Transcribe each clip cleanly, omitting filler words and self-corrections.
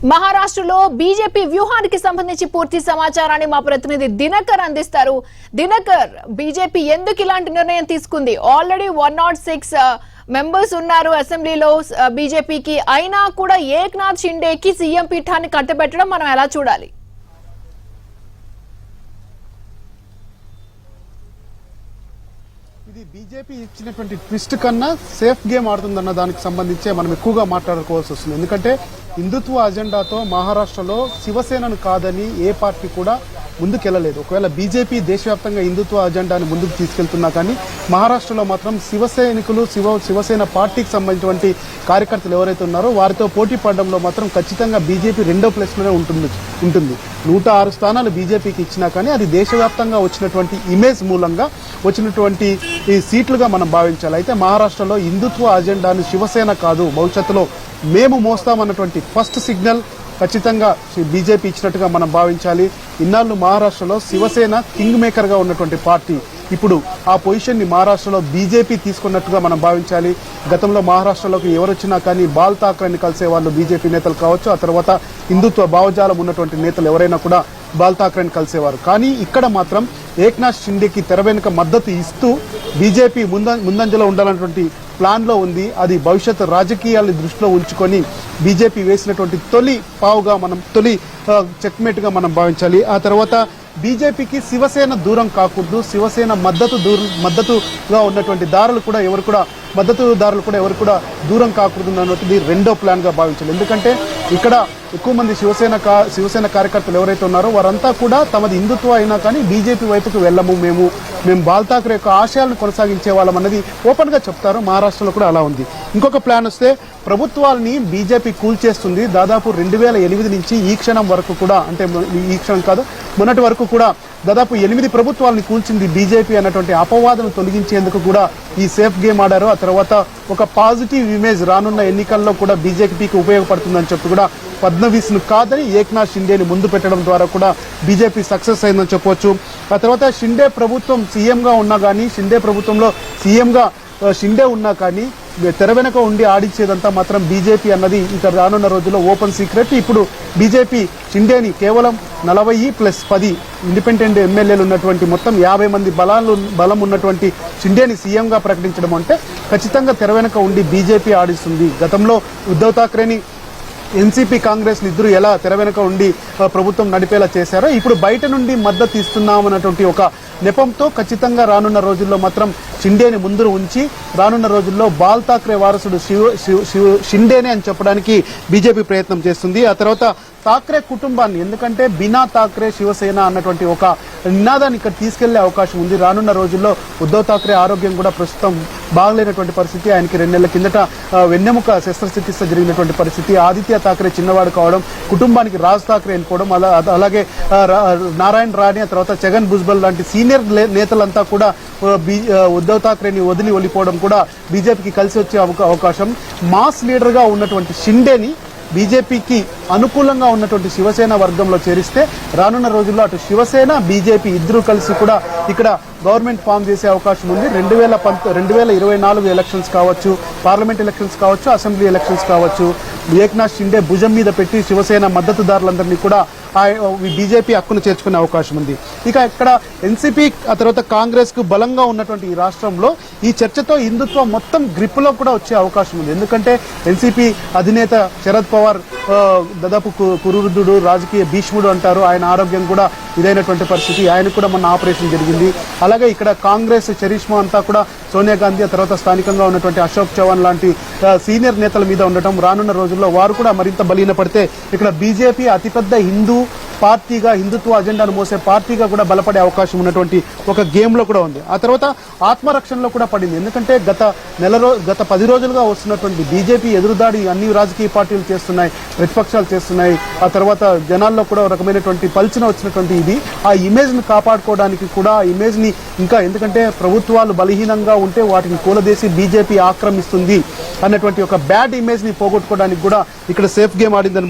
మహారాష్ట్రలో బీజేపీ వ్యూహానికి సంబంధించి పూర్తి సమాచారాన్ని మా ప్రతినిధి దినకర్ అందిస్తారు. దినకర్, బీజేపీ ఎందుకు ఇలాంటి నిర్ణయం తీసుకుంది? ఆల్రెడీ 106 మెంబర్స్ ఉన్నారు అసెంబ్లీలో బీజేపీకి, అయినా కూడా ఏక్నాథ్ షిండేకి సీఎం పీఠాన్ని కట్టబెట్టడం మనం ఎలా చూడాలి? ఇది బీజేపీ ఇచ్చినటువంటి ట్విస్ట్ కన్నా సేఫ్ గేమ్ ఆడుతుందన్న దానికి సంబంధించే మనం ఎక్కువగా మాట్లాడుకోవాల్సి వస్తుంది. ఎందుకంటే హిందుత్వ అజెండాతో మహారాష్ట్రలో శివసేనను కాదని ఏ పార్టీ కూడా ముందుకెళ్లలేదు. ఒకవేళ బీజేపీ దేశవ్యాప్తంగా హిందుత్వ అజెండాని ముందుకు తీసుకెళ్తున్నా కానీ మహారాష్ట్రలో మాత్రం శివసైనికులు శివసేన పార్టీకి సంబంధించినటువంటి కార్యకర్తలు ఎవరైతే ఉన్నారో వారితో పోటీ పడడంలో మాత్రం ఖచ్చితంగా బీజేపీ రెండో ప్లేస్లోనే ఉంటుంది. 106 స్థానాలు బీజేపీకి ఇచ్చినా కానీ అది దేశవ్యాప్తంగా వచ్చినటువంటి ఇమేజ్ మూలంగా వచ్చినటువంటి ఈ సీట్లుగా మనం భావించాలి. అయితే మహారాష్ట్రలో హిందుత్వ అజెండాను శివసేన కాదు భవిష్యత్తులో మేము మోస్తామన్నటువంటి ఫస్ట్ సిగ్నల్ ఖచ్చితంగా బీజేపీ ఇచ్చినట్టుగా మనం భావించాలి. ఇన్నాళ్ళు మహారాష్ట్రలో శివసేన కింగ్ మేకర్ గా ఉన్నటువంటి పార్టీ ఇప్పుడు ఆ పొజిషన్ ని మహారాష్ట్రలో బీజేపీ తీసుకున్నట్టుగా మనం భావించాలి. గతంలో మహారాష్ట్రలోకి ఎవరు వచ్చినా కానీ బాల్ ఠాక్రేని కలిసే వాళ్ళు బీజేపీ నేతలు కావచ్చు, ఆ తర్వాత హిందుత్వ భావజాలం ఉన్నటువంటి నేతలు ఎవరైనా కూడా బాల్ ఠాక్రేని కలిసేవారు. కానీ ఇక్కడ మాత్రం ఏక్నాథ్ షిండేకి తెర వెనుక మద్దతు ఇస్తూ బీజేపీ ముందంజలో ఉండాలన్నటువంటి ప్లాన్ లో ఉంది. అది భవిష్యత్ రాజకీయాలను దృష్టిలో ఉంచుకొని బీజేపీ వేసినటువంటి తొలి చెక్మేట్ గా మనం భావించాలి. ఆ తర్వాత బీజేపీకి శివసేన దూరం కాకూడదు, శివసేన మద్దతుగా ఉన్నటువంటి మద్దతుదారులు కూడా ఎవరు కూడా దూరం కాకూడదు అన్నది రెండో ప్లాన్ గా భావించాలి. ఎందుకంటే ఇక్కడ ఎక్కువ మంది శివసేన కార్యకర్తలు ఎవరైతే ఉన్నారో వారంతా కూడా తమది హిందుత్వ అయినా కానీ బీజేపీ వైపుకు వెళ్ళము, మేము బాల్ ఠాక్రే యొక్క ఆశయాలను కొనసాగించే వాళ్ళం అన్నది ఓపెన్ గా చెప్తారు. మహారాష్ట్రలో కూడా అలా ఉంది. ఇంకొక ప్లాన్ వస్తే ప్రభుత్వాలని బీజేపీ కూల్చేస్తుంది. దాదాపు 2008 నుంచి ఈ క్షణం వరకు కూడా, అంటే ఈ క్షణం కాదు మొన్నటి వరకు కూడా దాదాపు 8 ప్రభుత్వాలను కూల్చింది బీజేపీ అన్నటువంటి అపవాదను తొలగించేందుకు కూడా ఈ సేఫ్ గేమ్ ఆడారు. ఆ తర్వాత ఒక పాజిటివ్ ఇమేజ్ రానున్న ఎన్నికల్లో కూడా బీజేపీకి ఉపయోగపడుతుందని చెప్పి కూడా ఫడ్నవీస్ ను కాదని ఏక్నాథ్ షిండేని ముందు పెట్టడం ద్వారా కూడా బీజేపీ సక్సెస్ అయిందని చెప్పవచ్చు. ఆ తర్వాత షిండే ప్రభుత్వం సీఎంగా ఉన్నా కానీ, షిండే ఉన్నా కానీ తెర వెనక ఉండి ఆడించేదంతా మాత్రం బీజేపీ అన్నది ఇక రానున్న రోజుల్లో ఓపెన్ సీక్రెట్. ఇప్పుడు బీజేపీ షిండేని కేవలం 40+10 ఇండిపెండెంట్ ఎమ్మెల్యేలు ఉన్నటువంటి మొత్తం 50 మంది బలం ఉన్నటువంటి షిండేని సీఎంగా ప్రకటించడం అంటే ఖచ్చితంగా తెర వెనక ఉండి బీజేపీ ఆడిస్తుంది. గతంలో ఉద్ధవ్ ఠాక్రేని ఎన్సీపీ కాంగ్రెస్ ఇద్దరు ఎలా తెర వెనక ఉండి ప్రభుత్వం నడిపేలా చేశారో ఇప్పుడు బయట నుండి మద్దతు ఇస్తున్నామన్నటువంటి ఒక నెపంతో ఖచ్చితంగా రానున్న రోజుల్లో మాత్రం షిండేని ముందు ఉంచి రానున్న రోజుల్లో బాల్ ఠాక్రే వారసుడు షిండేనే అని చెప్పడానికి బీజేపీ ప్రయత్నం చేస్తుంది. ఆ తర్వాత ఠాక్రే కుటుంబాన్ని, ఎందుకంటే బినా ఠాక్రే శివసేన అన్నటువంటి ఒక నినాదాన్ని ఇక్కడ తీసుకెళ్లే అవకాశం ఉంది. రానున్న రోజుల్లో ఉద్ధవ్ ఠాక్రే ఆరోగ్యం కూడా ప్రస్తుతం బాగలేనటువంటి పరిస్థితి. ఆయనకి 2 నెలల కిందట వెన్నెముక శస్త్రచికిత్స జరిగినటువంటి పరిస్థితి. ఆదిత్య ఠాక్రే చిన్నవాడు కావడం, కుటుంబానికి రాజ్ ఠాక్రే అనుకోవడం, అలాగే నారాయణ రాణి, ఆ తర్వాత ఛగన్ భుజ్బల్ లాంటి సీనియర్ నేతలంతా కూడా ఉద్ధవ్ ఠాక్రేని వదిలిపోవడం కూడా బీజేపీకి కలిసి వచ్చే అవకాశం. మాస్ లీడర్ గా ఉన్నటువంటి షిండేని బీజేపీకి అనుకూలంగా ఉన్నటువంటి శివసేన వర్గంలో చేరిస్తే రానున్న రోజుల్లో అటు శివసేన బీజేపీ ఇద్దరు కలిసి కూడా ఇక్కడ గవర్నమెంట్ ఫామ్ చేసే అవకాశం ఉంది. 2024 ఎలక్షన్స్ కావచ్చు, పార్లమెంట్ ఎలక్షన్స్ కావచ్చు, అసెంబ్లీ ఎలక్షన్స్ కావచ్చు, ఏక్నాథ్ షిండే భుజం మీద పెట్టి శివసేన మద్దతుదారులందరినీ కూడా బీజేపీ హక్కును చేర్చుకునే అవకాశం ఉంది. ఇక ఇక్కడ ఎన్సీపీ, ఆ తర్వాత కాంగ్రెస్ కు బలంగా ఉన్నటువంటి ఈ రాష్ట్రంలో ఈ చర్చతో హిందుత్వం మొత్తం గ్రిప్ లో కూడా వచ్చే అవకాశం ఉంది. ఎందుకంటే ఎన్సీపీ అధినేత శరద్ పవార్ దాదాపు కురువృద్ధుడు, రాజకీయ భీష్ముడు అంటారు. ఆయన ఆరోగ్యం కూడా ఇదైనటువంటి పరిస్థితి. ఆయనకు కూడా మొన్న ఆపరేషన్ జరిగింది. అలాగే ఇక్కడ కాంగ్రెస్ చరిష్మా అంతా కూడా సోనియా గాంధీ, ఆ తర్వాత స్థానికంగా ఉన్నటువంటి అశోక్ చవాన్ లాంటి సీనియర్ నేతల మీద ఉండటం, రానున్న రోజుల్లో వారు కూడా మరింత బలీనపడితే ఇక్కడ బీజేపీ అతిపెద్ద హిందూ పార్టీగా, హిందుత్వ అజెండాను మోసే పార్టీగా కూడా బలపడే అవకాశం ఉన్నటువంటి ఒక గేమ్ లో కూడా ఉంది. ఆ తర్వాత ఆత్మరక్షణలో కూడా పడింది. ఎందుకంటే గత 10 రోజులుగా వస్తున్నటువంటి బీజేపీ ఎదురుదాడి అన్ని రాజకీయ పార్టీలు చేస్తున్నాయి, ప్రతిపక్షాలు చేస్తున్నాయి. ఆ తర్వాత జనాల్లో కూడా ఒక రకమైనటువంటి పల్చన వచ్చినటువంటి ఇది ఆ ఇమేజ్ ని కాపాడుకోవడానికి కూడా, ఆ ఇమేజ్ ని ఇంకా, ఎందుకంటే ప్రభుత్వాలు బలహీనంగా ఉంటే వాటిని కూలదేసి బీజేపీ ఆక్రమిస్తుంది అన్నటువంటి ఒక బ్యాడ్ ఇమేజ్ ని పోగొట్టుకోవడానికి కూడా ఇక్కడ సేఫ్ గేమ్ ఆడిందని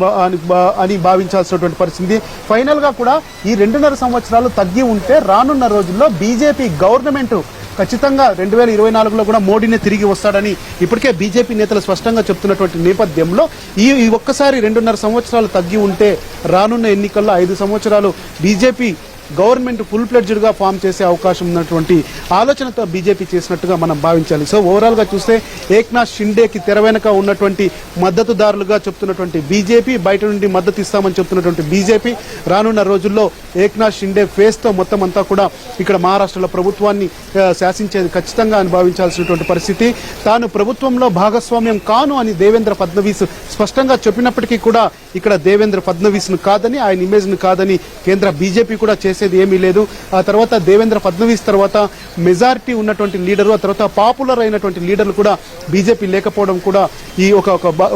భావించాల్సినటువంటి పరిస్థితి. ఫైనల్ గా కూడా ఈ 2.5 సంవత్సరాలు తగ్గి ఉంటే రానున్న రోజుల్లో బీజేపీ గవర్నమెంట్ ఖచ్చితంగా 2024లో కూడా మోడీనే తిరిగి వస్తాడని ఇప్పటికే బీజేపీ నేతలు స్పష్టంగా చెప్తున్నటువంటి నేపథ్యంలో ఈ ఒక్కసారి 2.5 సంవత్సరాలు తగ్గి ఉంటే రానున్న ఎన్నికల్లో 5 సంవత్సరాలు బీజేపీ గవర్నమెంట్ ఫుల్ ప్లెడ్జ్డ్ గా ఫామ్ చేసే అవకాశం ఉన్నటువంటి ఆలోచనతో బీజేపీ చేసినట్టుగా మనం భావించాలి. సో ఓవరాల్ గా చూస్తే ఏక్నాథ్ షిండేకి తెర వెనక ఉన్నటువంటి మద్దతుదారులుగా చెప్తున్నటువంటి బీజేపీ, బయట నుండి మద్దతు ఇస్తామని చెప్తున్నటువంటి బీజేపీ రానున్న రోజుల్లో ఏక్నాథ్ షిండే ఫేస్ తో మొత్తం అంతా కూడా ఇక్కడ మహారాష్ట్రలో ప్రభుత్వాన్ని శాసించేది ఖచ్చితంగా అని భావించాల్సినటువంటి పరిస్థితి. తాను ప్రభుత్వంలో భాగస్వామ్యం కాను అని దేవేంద్ర ఫడ్నవీస్ స్పష్టంగా చెప్పినప్పటికీ కూడా ఇక్కడ దేవేంద్ర ఫడ్నవీస్ ను కాదని, ఆయన ఇమేజ్ ను కాదని కేంద్ర బీజేపీ కూడా చేసేది ఏమీ లేదు. ఆ తర్వాత దేవేంద్ర ఫడ్నవీస్ తర్వాత మెజారిటీ ఉన్నటువంటి లీడరు, ఆ తర్వాత పాపులర్ అయినటువంటి లీడర్లు కూడా బీజేపీ లేకపోవడం కూడా ఈ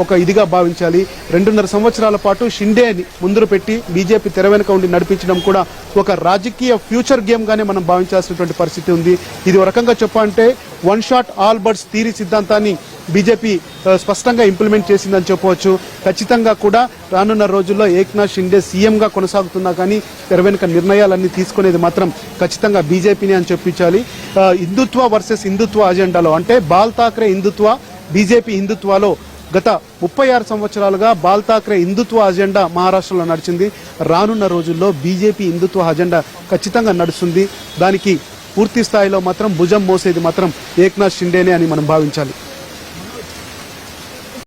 ఒక ఇదిగా భావించాలి. 2.5 సంవత్సరాల పాటు షిండేని ముందు పెట్టి బీజేపీ తెర వెనుక ఉండి నడిపించడం కూడా ఒక రాజకీయ ఫ్యూచర్ గేమ్ గానే మనం భావించాల్సినటువంటి పరిస్థితి ఉంది. ఇది ఒక రకంగా చెప్పాలంటే one shot all birds theory సిద్ధాంతాన్ని బీజేపీ స్పష్టంగా ఇంప్లిమెంట్ చేసిందని చెప్పవచ్చు. ఖచ్చితంగా కూడా రానున్న రోజుల్లో ఏక్నాథ్ షిండే సీఎంగా కొనసాగుతున్నా కానీ తెర వెనుక నిర్ణయాలన్నీ తీసుకునేది మాత్రం ఖచ్చితంగా బీజేపీని అని చెప్పించాలి. హిందుత్వ వర్సెస్ హిందుత్వ అజెండాలో అంటే బాల్ ఠాక్రే హిందుత్వ, బీజేపీ హిందుత్వలో గత 36 సంవత్సరాలుగా బాల్ ఠాక్రే హిందుత్వ అజెండా మహారాష్ట్రలో నడిచింది. రానున్న రోజుల్లో బీజేపీ హిందుత్వ అజెండా ఖచ్చితంగా నడుస్తుంది. దానికి పూర్తి స్థాయిలో మాత్రం భుజం మోసేది మాత్రం ఏక్నాథ్ షిండేనే అని మనం భావించాలి.